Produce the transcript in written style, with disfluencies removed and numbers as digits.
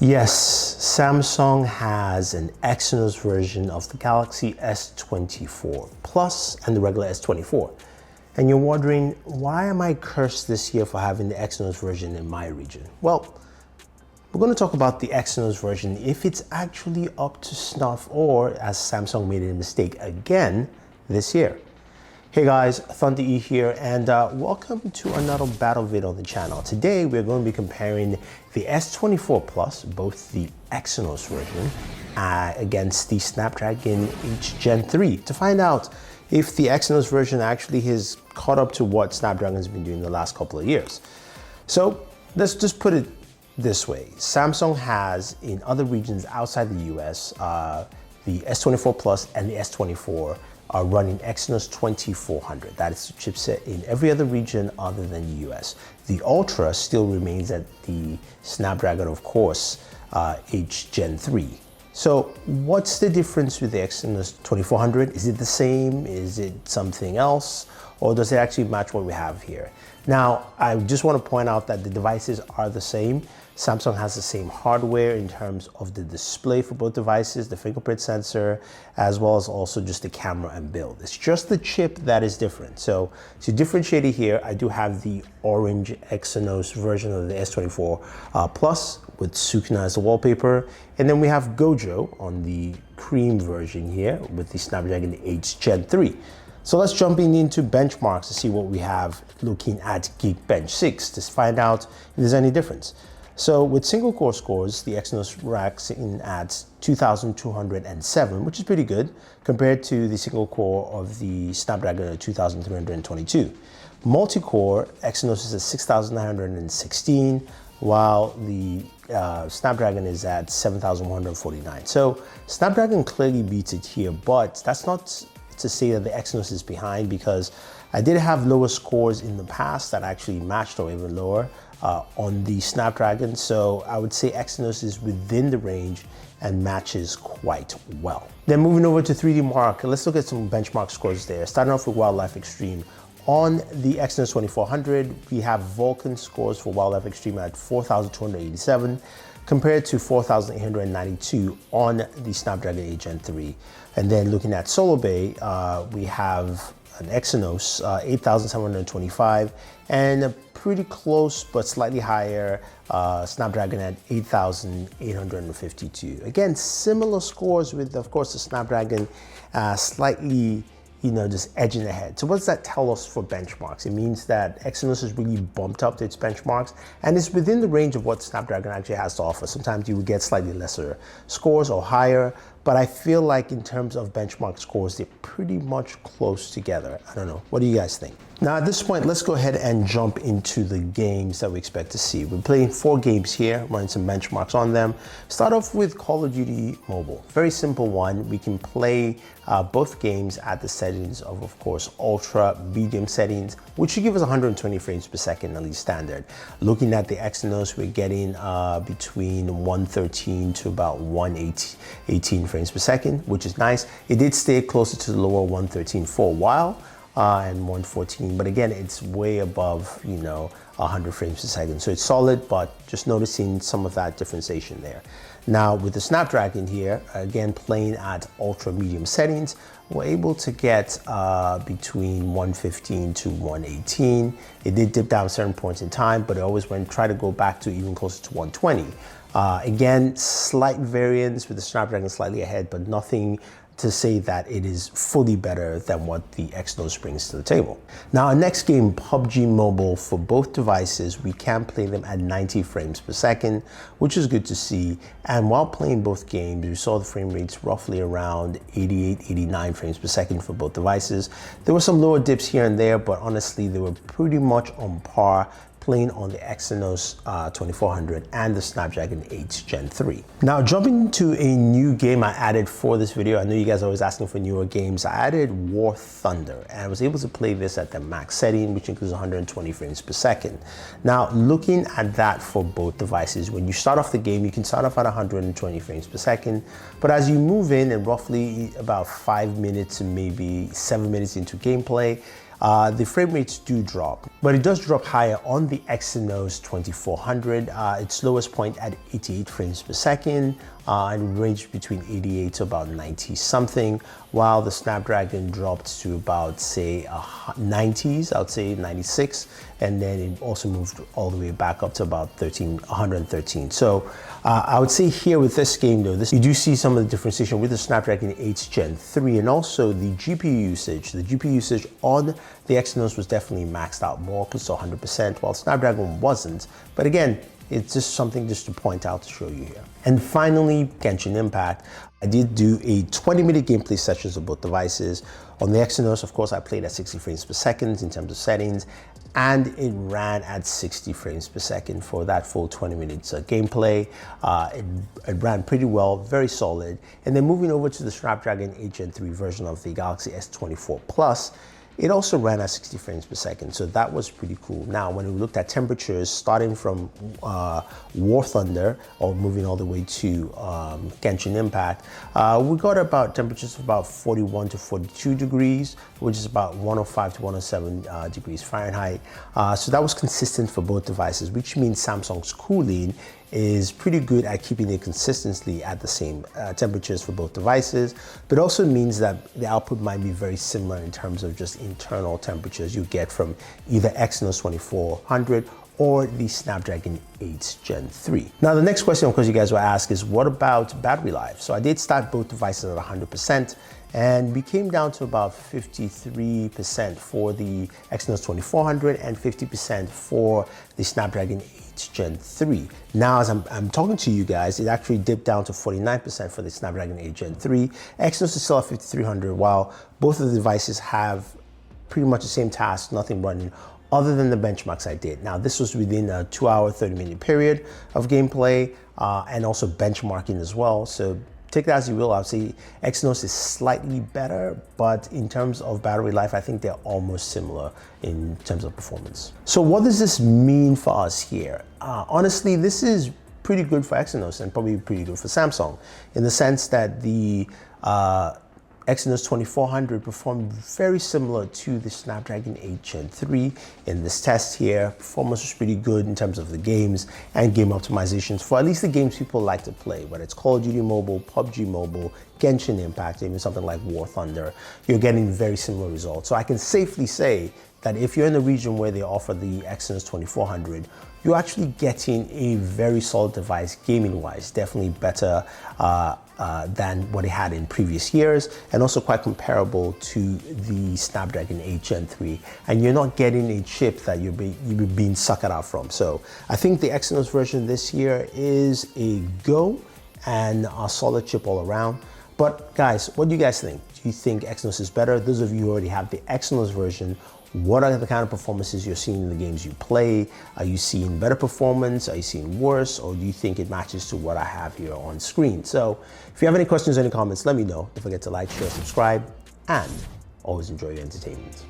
Yes, Samsung has an Exynos version of the Galaxy S24 Plus and the regular S24. And you're wondering, why am I cursed this year for having the Exynos version in my region? Well, we're going to talk about the Exynos version, if it's actually up to snuff or as Samsung made a mistake again this year. Hey guys, Thunder E here, and welcome to another battle video on the channel. Today we're going to be comparing the S24 Plus, both the Exynos version, against the Snapdragon 8 Gen 3 to find out if the Exynos version actually has caught up to what Snapdragon's been doing the last couple of years. So let's just put it this way. Samsung has, in other regions outside the US, the S24 Plus and the S24 are running Exynos 2400. That is the chipset in every other region other than the US. The Ultra still remains at the Snapdragon, of course, 8 Gen 3. So what's the difference with the Exynos 2400? Is it the same? Is it something else? Or does it actually match what we have here? Now, I just want to point out that the devices are the same. Samsung has the same hardware in terms of the display for both devices, the fingerprint sensor, as well as also just the camera and build. It's just the chip that is different. So to differentiate it here, I do have the orange Exynos version of the S24 Plus with Sukna as the wallpaper. And then we have Gojo on the cream version here with the Snapdragon 8 Gen 3. So let's jump into benchmarks to see what we have looking at Geekbench 6 to find out if there's any difference. So with single core scores, the Exynos racks in at 2,207, which is pretty good compared to the single core of the Snapdragon at 2,322. Multi-core, Exynos is at 6,916, while the Snapdragon is at 7,149. So Snapdragon clearly beats it here, but that's not to say that the Exynos is behind, because I did have lower scores in the past that actually matched or even lower on the Snapdragon. So I would say Exynos is within the range and matches quite well. Then moving over to 3D Mark, let's look at some benchmark scores there. Starting off with Wildlife Extreme. On the Exynos 2400, we have Vulkan scores for Wildlife Extreme at 4,287 compared to 4,892 on the Snapdragon 8 Gen 3. And then looking at Solar Bay, we have an Exynos 8,725 and a pretty close but slightly higher Snapdragon at 8,852. Again, similar scores with, of course, the Snapdragon slightly, just edging ahead. So what does that tell us for benchmarks? It means that Exynos has really bumped up its benchmarks and it's within the range of what Snapdragon actually has to offer. Sometimes you would get slightly lesser scores or higher, but I feel like in terms of benchmark scores, they're pretty much close together. I don't know. What do you guys think? Now at this point, let's go ahead and jump into the games that we expect to see. We're playing 4 games here, running some benchmarks on them. Start off with Call of Duty Mobile. Very simple one. We can play both games at the settings of course, ultra medium settings, which should give us 120 frames per second, at least standard. Looking at the Exynos, we're getting between 113 to about 118 frames per second, which is nice. It did stay closer to the lower 113 for a while. And 114, but again, it's way above 100 frames per second, so it's solid, but just noticing some of that differentiation there. Now with the Snapdragon here, again playing at ultra medium settings, we're able to get between 115 to 118. It did dip down certain points in time, but it always try to go back to even closer to 120. Again, slight variance with the Snapdragon slightly ahead, but nothing to say that it is fully better than what the Exynos brings to the table. Now our next game, PUBG Mobile, for both devices, we can play them at 90 frames per second, which is good to see. And while playing both games, we saw the frame rates roughly around 88, 89 frames per second for both devices. There were some lower dips here and there, but honestly, they were pretty much on par playing on the Exynos 2400 and the Snapdragon 8 Gen 3. Now jumping into a new game I added for this video. I know you guys are always asking for newer games. I added War Thunder and I was able to play this at the max setting, which includes 120 frames per second. Now looking at that for both devices, when you start off the game, you can start off at 120 frames per second, but as you move in and roughly about 5 minutes to maybe 7 minutes into gameplay, the frame rates do drop, but it does drop higher on the Exynos 2400. Its lowest point at 88 frames per second, and ranged between 88 to about 90 something, while the Snapdragon dropped to about, say, 90s, I would say 96, and then it also moved all the way back up to about 113. So I would say here with this game though, you do see some of the differentiation with the Snapdragon 8 Gen 3, and also the GPU usage. The GPU usage on the Exynos was definitely maxed out more, close to 100%, while Snapdragon wasn't. But again, it's just something just to point out to show you here. And finally, Genshin Impact. I did do a 20-minute gameplay sessions of both devices. On the Exynos, of course, I played at 60 frames per second in terms of settings, and it ran at 60 frames per second for that full 20 minutes gameplay. It ran pretty well, very solid. And then moving over to the Snapdragon 8 Gen 3 version of the Galaxy S24 Plus, it also ran at 60 frames per second, so that was pretty cool. Now, when we looked at temperatures, starting from War Thunder, or moving all the way to Genshin Impact, we got about temperatures of about 41 to 42 degrees, which is about 105 to 107 degrees Fahrenheit. So that was consistent for both devices, which means Samsung's cooling is pretty good at keeping it consistently at the same temperatures for both devices, but also means that the output might be very similar in terms of just internal temperatures you get from either Exynos 2400 or the Snapdragon 8 Gen 3. Now, the next question, of course, you guys will ask is, what about battery life? So I did start both devices at 100%, and we came down to about 53% for the Exynos 2400 and 50% for the Snapdragon 8 Gen 3. Now, as I'm talking to you guys, it actually dipped down to 49% for the Snapdragon 8 Gen 3. Exynos is still at 5300, while both of the devices have pretty much the same task, nothing running other than the benchmarks I did. Now, this was within a 2-hour, 30-minute period of gameplay, and also benchmarking as well. So take that as you will. I would say Exynos is slightly better, but in terms of battery life, I think they're almost similar in terms of performance. So what does this mean for us here? Honestly, this is pretty good for Exynos and probably pretty good for Samsung, in the sense that the Exynos 2400 performed very similar to the Snapdragon 8 Gen 3 in this test here. Performance was pretty good in terms of the games and game optimizations for at least the games people like to play, whether it's Call of Duty Mobile, PUBG Mobile, Genshin Impact, even something like War Thunder. You're getting very similar results. So I can safely say that if you're in the region where they offer the Exynos 2400, you're actually getting a very solid device gaming-wise, definitely better than what it had in previous years, and also quite comparable to the Snapdragon 8 Gen 3. And you're not getting a chip that you're being suckered out from. So I think the Exynos version this year is a go and a solid chip all around. But guys, what do you guys think? Do you think Exynos is better? Those of you who already have the Exynos version, what are the kind of performances you're seeing in the games you play? Are you seeing better performance? Are you seeing worse? Or do you think it matches to what I have here on screen? So if you have any questions or any comments, let me know. Don't forget to like, share, subscribe, and always enjoy your entertainment.